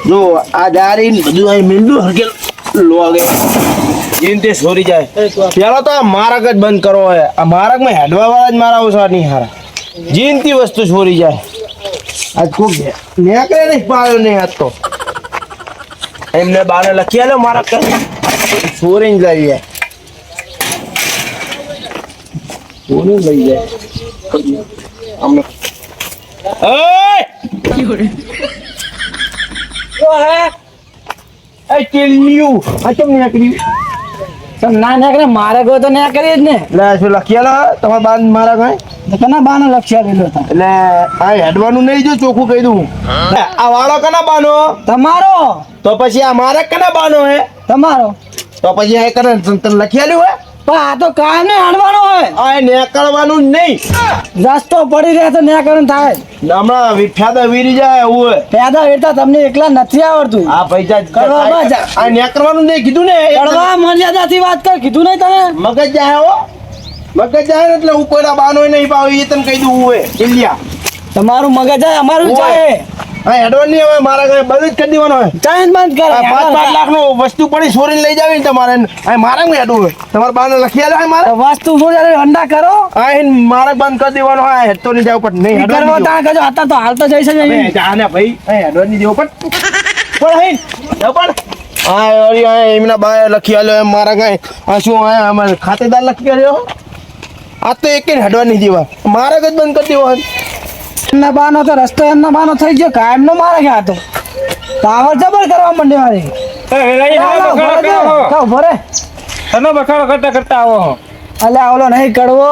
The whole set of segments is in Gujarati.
જો આ દારી બધું અહીં મિલતું હરકેલ લોગે જીનતે સોરી જાય પેલા તો આ મારક જ બંધ કરો હે આ મારકમાં હેડવા વાળા જ મારા ઓછા નહીં હારા જીનતી વસ્તુ છોરી જાય આજ કોક નેકરે નહીં પાડ્યો નહીં આજ તો એમને બાને લખી આલ્યો મારક છોરી જ લઈ જાય છોરી લઈ જાય અમને ના ના મારે ગયો તો ના કરી જ ને એટલે શું લખિયાલો તમારા બાન મારા કઈ કના બાનો લખ્યા એટલે આ હેડવાનું નહીં જો ચોખ્ખું કહી દઉં આ વાળો કના બાનો તમારો તો પછી આ મારે કના બાનો હે તમારો તો પછી આ કરે તને લખિયાલું હે પણ આ તો કાયમ ને હાડવાનો હોય આ નેકળવાનું નહીં રસ્તો પડી રહ્યા તો ન્યા કરવાનું થાય હમણાં ફાયદા વીરી જાય એવું હે પેદા વેતા તમને એકલા નથી આવડતું આ પૈસા કરવા આ નેકળવાનું નહીં કીધું ને કડવા મર્યાદાથી વાત કર કીધું નહીં તને મગજ જાય હો મગજ જાય ને એટલે હું કોઈના બાનો નહીં પાવ એ તને કહી દઉં હોય ઇલિયા તમારું મગજ જાય અમારું જાય હા હેડવાનું નહીં હવે મારા ઘરે બધું જ કરી દેવાનું હોય ચાઈન બંધ કર 5 લાખ નો વસ્તુ પડી ચોરીને લઈ જાવી ને તમારે મારા માં હેડવું હોય તમારે બાને લખી આલે મારે વસ્તુ શું જયારે હંડા કરો આ મારે બંધ કરી દેવાનો હોય હેડતો નહીં જાવ પણ નહીં કરવા તા કજો હતા તો હાલ તો જઈ શકે જાને ભાઈ હેડવાની દેવો પણ હે જાવ પણ આ ઓરી આ એમના બાએ લખી આલ્યો મારા કઈ આ શું આ અમારે ખાતેદાર લખી આલ્યો આ તો એક હેડવા નહીં દેવા મારે જ બંધ કરી દેવો એમના બાનો તો રસ્તો એમનો બાનો થઈ ગયો કાયમ નો મારે ગયા તો પાવર જબર કરવા માંડ્યો મારી ભરે તનો બખાડો કરતા કરતા આવો અલે આવલો નહીં કડવો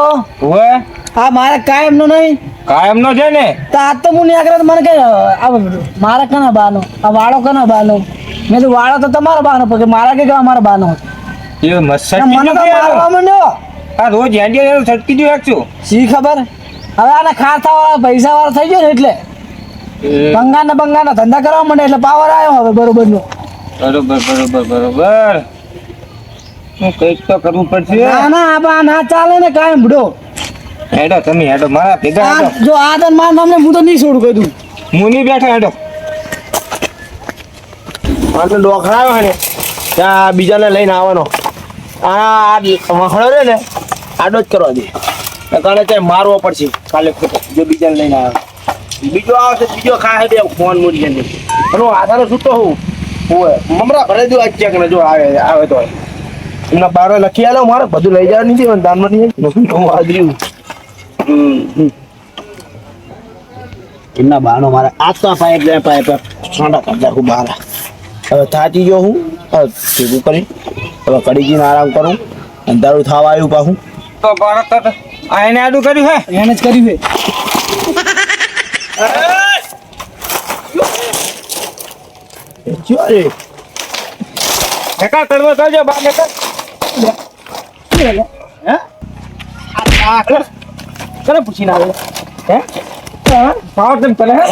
ઓએ આ મારે કાયમ નો નહીં કાયમ નો છે ને તો આ તો હું નીકળે મને કે મારા કના બાનો આ વાળો કના બાનો મેં તો વાળો તો તમારો બાનો porque મારા કે અમારા બાનો એ મસ્ત મને તો મારવા માંડ્યો આ રોજ હેન્ડી છટકી દઉં રાખશું શી ખબર હવે આના ખાતા વાળા પૈસા વાળા થઈ ગયો ને એટલે બંગાના ધંધા કરવા માંડે એટલે પાવર આવ્યો હવે બરોબર નો બરોબર હું કઈક તો કરવું પડશે ના ના ચાલે ને કાયમ બડો હેડો તમે હેડો મારા ભેગા હેડો જો આદન માર તમને હું તો નહીં છોડું કહી દઉં હું નહીં બેઠો હેડો આ તો ડોખરાયો ને ત્યાં બીજાને લઈને આવવાનો આ વખડો રે ને આડો જ કરવા દે કારણે ત્યાં મારવો પડશે કાલે ખોટો જો બીજાને લઈને આવે બીજો આવશે બીજો ખાય બે ફોન મૂડી જાય એનો આધારો છૂટો હોઉં હોય મમરા ભરે દઉં આ ચેક ને જો આવે તો એમના બારો લખી આલો મારે બધું લઈ જવા નહીં દેવાનું દાનમાં નહીં હું હાજર્યું એમના બાનો મારે આ તો પાઇપ છોંડા કરતા હું બહાર હવે થાકી ગયો હું ભેગું કરી હવે કડી જઈને આરામ કરું અંધારું થવા આવ્યું પાછું તો ભારત આ એને આડું કર્યું હે એને જ કર્યું હે ઠેકા કરવો કરજો બા ઠેકા કરે પૂછીને આવે હે પાવર તેમ કરે હે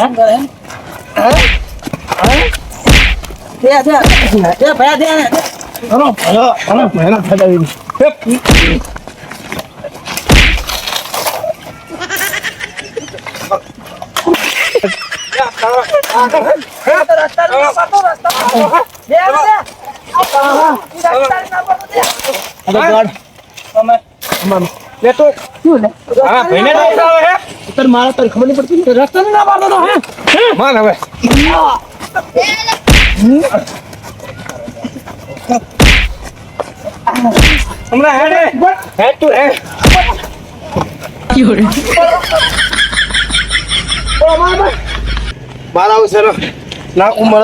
મારા તારી ખબર નહીં પડતી રસ્તા ના પાડતો હે માન હવે હમણાં હેડે હેડ તું હે મારા અવસર ના ઉમર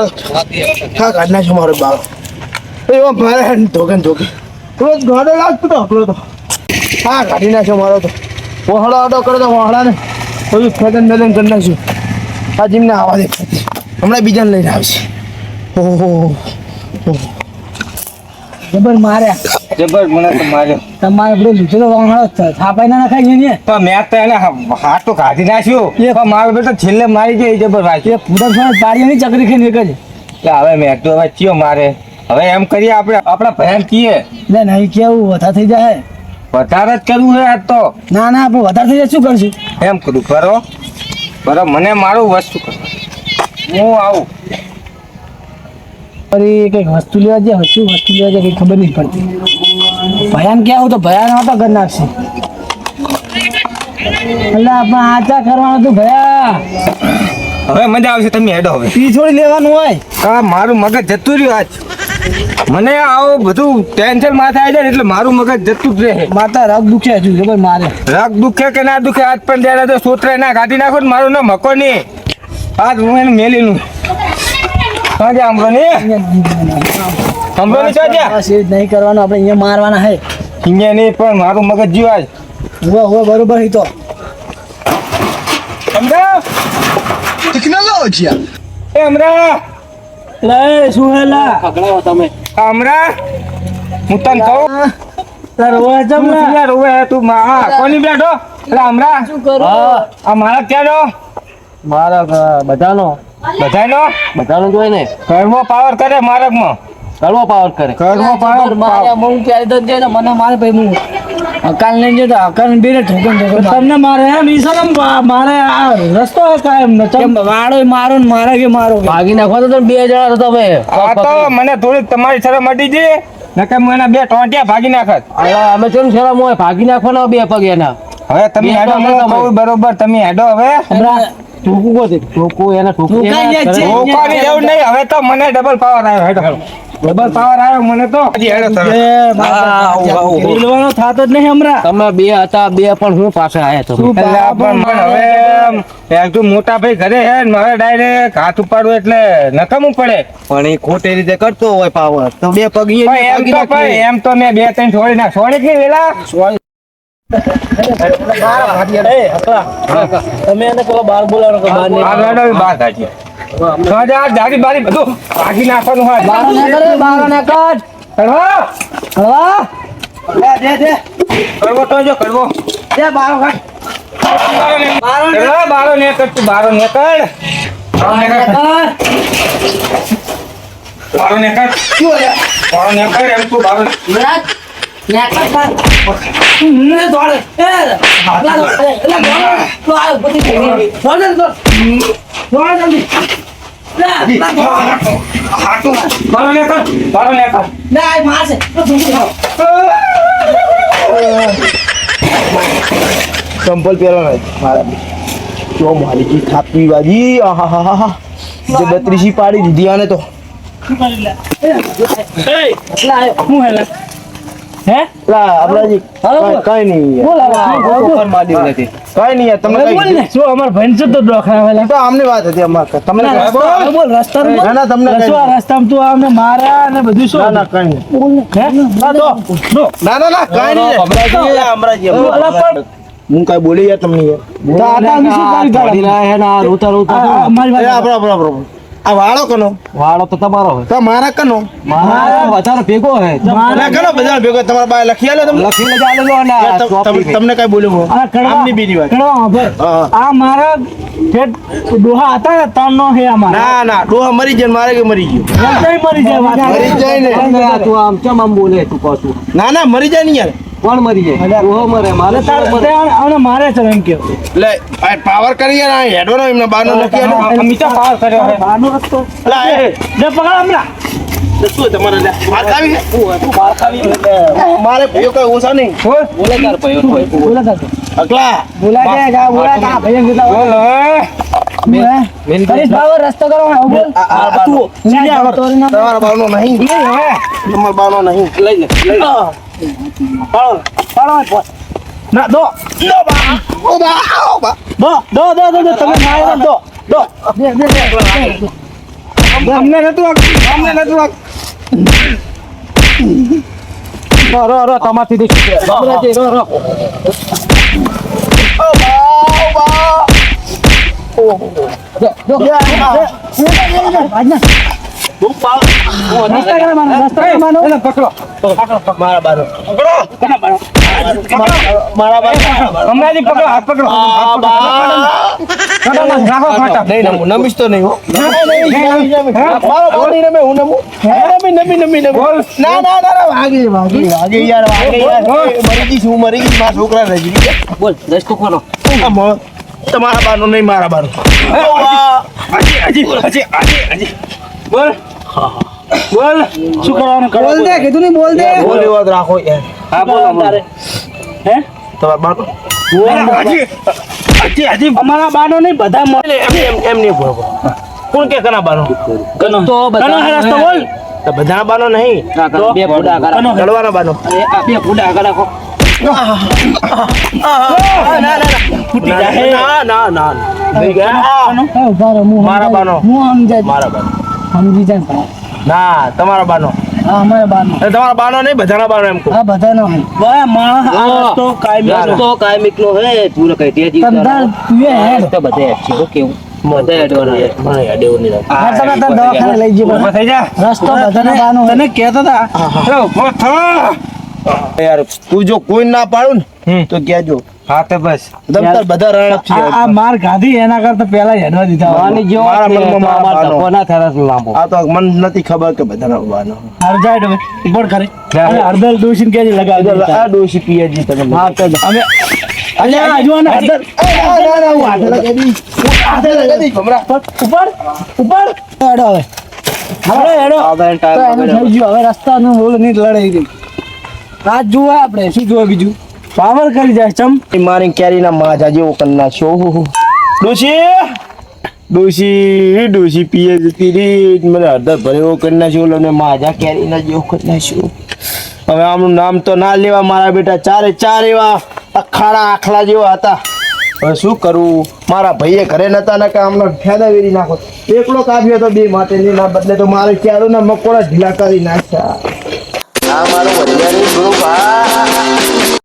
ખા કાઢના છે મારો બાપ એવો મારે ધોકે રોજ ગાડો લાગતો તો હકલો તો હા કાઢી નાખ્યો મારો તો વહળો આડો કરો તો વહળા ને બધું ફેદન કરી નાખ્યું આ જીમને આવા દે હમણાં બીજાને લઈને આવશે ઓહો જબર માર્યા જબર મને તો માર્યો તમારે બધું લીધો તો વાંગળો છાપાઈ ના નખાય ને તો મેં તો એને હાથ તો કાઢી નાખ્યો પણ મારો બેટો છેલ્લે મારી ગયો એ જબર વાંચ્યો ફૂદર ફૂદર પાડીઓની ચકરી ખાઈને નીકળે હવે મેં તો હવે ચિયો મારે હવે એમ કરીએ આપણે આપણા ભયાન કીએ એટલે નહીં કેવું વધારે થઈ જાય વધારે જ કરવું છે આજ તો ના આપણે વધારે થઈ જાય શું કરશું એમ કરું બરો મને મારું વસ્તુ કરો હું આવું ફરી કંઈક વસ્તુ લેવા જાય શું વસ્તુ લેવા જાય કંઈ ખબર નહીં પડતી ભયાન ક્યાં તો ભયાન હતો કરી નાખશે એટલે આપણે આચા કરવાનું હતું ભયા હવે મજા આવશે તમે હેડો હવે ઈ થોડી લેવાનું હોય આ મારું મગજ જતું રહ્યું આજ મને આવું બધું ટેન્શન માથે આવી જાય ને એટલે મારું મગજ જતું જ રહે માતા રગ દુખે હજુ ખબર મારે રગ દુખે કે ના દુખે આજ પણ ત્યારે તો સોતરે ના કાઢી નાખો ને મારું ના મકો નહીં આજ હું એને મેલીનું કાં જા હમરો નહીં હમરો નહીં ક્યાં જા બસ એ જ નહીં કરવાનું આપણે અહીંયા મારવાના હે અહીંયા નહીં પણ મારું મગજ જીવ આજ હુવા બરોબર હી તો સમજા ટેકનોલોજી એ હમરા લે શું હેલા હમરા હું તને કહું તાર હોય તું શું રોવે હે તું કોની બેઠો એટલે હમરા શું કરું આ મારા ક્યાં મારા બધાનો બધાનો જોઈ ને ઘરમાં પાવર કરે મારકમાં કરવો પાવર કરે ઘરમાં પાવર મારે હું ક્યારે તો જાય ને મને મારે ભાઈ હું અકાલ નહીં જતો અકાલ બીરે ઠોકન તમને મારે એમ ઈસરમ મારે આ રસ્તો કાયમ ન વાળો મારો ને મારે કે મારો ભાગી નાખવા તો તમે 2 જણા તો તમે આ તો મને થોડીક તમારી શરમ મટી છે નકર હું એના 2 ટોંટિયા ભાગી નાખત અમે કેમ શરમ હોય ભાગી નાખવાના 2 પગ એના હવે તમે બે હેડો ટોંટિયા હું તમે. કહું બરોબર તમે હેડો હવે ઠોકું કોતે ઠોકું એના ઠોકું ઠોકાઈ જાય છે. રોકવાની જરૂર નહીં હવે તો મને ડબલ પાવર આવ્યો હેડો ડબલ પાવર આવ્યો મને તો હજી હેડો તમે રેલવાનો થાતો જ નહીં હમણાં તમે 2 હતા 2 પણ હું પાસે આયા તમે શું એટલે આ પણ હવે એકદમ મોટા ભાઈ ઘરે હે ને મારે ડાયરેક્ટ હાથ ઉપાડવું એટલે નકામું પડે પણ એ ખોટી રીતે કરતો હોય પાવર તો 2 પગ એમ તો મેં 2-3 છોડી નાખ છોડી કે વેલા તમે એને પેલો બાર બોલાવો કે બાર આ હેડો બાર થાજી સજા જાડી બારી બધું ભાગી નાખવાનું હોય બાર ને કટ કડવો હવા કડવો તો જો કડવો દે બાર કટ બારો ને કર તું બારો ને કર બારો ને કર બારો ને કર એમ તું બારો ને દોડે એ લા દોડે લા દોડે તો આ બધી દોડે જલ્દી બારો ને કર ના આ મારશે તો ધૂમ ચંપલ પહેરવાના મારા જો મારી જી થાપી બાજી આહાહાહા જે 32 પાડી દીધી આને તો લા હું હેલા હે લા આપણાજી કઈ નહીં બોલાવા કઈ નહીં યાર તમને બોલ કઈ ને શું અમાર ભંજ તો ડોખાવેલા તો આમની વાત હતી અમાર તમને કઈ બોલ રસ્તા ના ના તમને કઈ રસ્તા રસ્તામાં તું આમને મારા અને બધું શું ના ના કઈ નહીં બોલ ને હે ના તો ના ના ના કઈ નહીં અમરાજી હું કઈ બોલી યાર તમને યાર તો આતા અમે શું કરી પડી રહ્યા હે ના રોતા અમારી વાત આપણો આ વાળો કનો વાળો તો તમારો હોય તો મારા કનો મારા વધારે ભેગો હે ના કનો બધા ભેગો તમારા બાય લખી આલો તમને લખીને જ આલેલો અને આ ચોપડી છે. તમને કઈ બોલ્યો આ કડવા આમની બીજી વાત કડવા ખબર હા. આ મારા ઠેઠ ડોહા હતા ને ત્રણનો હે અમારા ના ના ડોહા મરી જાય ને મારે કે મરી ગયો એમ મરી જાય વાત. મરી જાય ને તું આમ ચમ આમ બોલે તું પાછું ના ના મરી જાય ને યાર કોણ મરી જાય ઓહો મરે મારે તાર તાર મરે અને મારે છે એમ કેવું લે આ પાવર કરી યાર આ હેડવાનો એમને બાનો લખી આલો મીઠા પાવર કર્યો હે બહારનો રસ્તો લા એ લે પકડ હમણાં શું તમારે લે માર ખાવી મારે ભયો કઈ ઓછા નહીં બોલે તાર અકલા બોલા દે જા બોલા તા ભૈયા કીધા બોલ હવે કરીશ બાબા રસ્તો કરો બોલ આ તું સીધે આગળ તોરી ના તમારા બાનો નહીં તમારા બાનો નહીં લઈ લે પાડો ના દો ઓ બા દો તમે મારે દો અમને નતું રો તમારથી દી બોલાજી રો ઓ બા મારા બાનો મારા બાનો હમણાંથી પકડો હાથ પકડો રાખો ફાટા નહીં નમું નમીશ તો નહીં હો મારો બોલી નમે હું નમું નમી બોલ ના વાગે યાર મરી ગઈ છું મરી ગઈ મારા છોકરા રહી ગઈ બોલ રસ્તો કોનો તમારા બાનો નહીં મારા બાનો હજી બોલ બોલ શું કરવાનું કરો બોલ દે કીધું નહીં બોલ દે બોલ એવો જ રાખો યાર હા બોલો તારે હે તમારા બાનો હજી અમારા બાનો નહીં બધા મળે એમ નહીં બોલો કોણ કે કના બાનો તો કનો હે રસ્તો બોલ તો બધાના બાનો નહીં તો બે ફૂડા કરા ચડવાના બાનો આ બે ફૂડા કરા કો ફૂટી જાય ના ના થઈ ગયા મારા બાનો મારા બાનો સમજી જાય ના તમારા બાનો હા અમારા બાનો તમારા બાનો નહીં બધાના બાનો એમ કહું હા બધાનો માણસ આ રસ્તો કાયમી રસ્તો કાયમિક નો હે પૂરો કઈ તે જી તમદાર તું એ હેડ તો બધે છે કેવું બધે અડવાના મને અડેવું નહીં લાગે. આ તને તાર દવાખાને લઈ જજો ઉભો થઈ જા રસ્તો બધાનો બાનો તને કહેતો હતા એ ઉભો થા યાર તું જો કોઈ ના પાડું ને હમ. તો કહેજો હા તો બસ તમ તાર બધા રણપ છે આ માર ખાધી એના કરતા પહેલા હેડવા દીધા માની જેવો મારા મનમાં મારા બાનો. કોના થરસ લાંબો આ તો મને નથી ખબર કે બધાના બાનો અરજાડ હવે ઉપર કરે જા. અને હળદર દોશીને કેજે લગાવી દે આ ડોશી પિયાજી તમે હા તો અમે અલ્યા આજુ આને હળદર ઉપર ઉપર હેડો હવે હેડો હવે તો એનું થઈ ગયું હવે રસ્તાનું બોલ નહીં લડાઈ ગઈ રાત જુઓ આપણે શું જુઓ બીજું પાવર કરી જાય ચમ મારી કેરીના માજા જેવો કરી નાખ્યો ડોશી પીએ જતી રહી મને હળદર ભરેવો કરી નાખ્યો ઓલો ને માજા કેરીના જેવો કરી નાખ્યો હવે આમનું નામ તો ના લેવા મારા બેટા ચાર એવા અખાડા આખલા જેવા હતા હવે શું કરવું મારા ભાઈએ ઘરે નતા ને કે આમનો ફેદા વેરી નાખો એકલો કાપ્યો તો બે માટે ના બદલે તો મારે ક્યારો ના મકોડા ઢીલા કરી નાખ્યા આ મારો વરિયાળી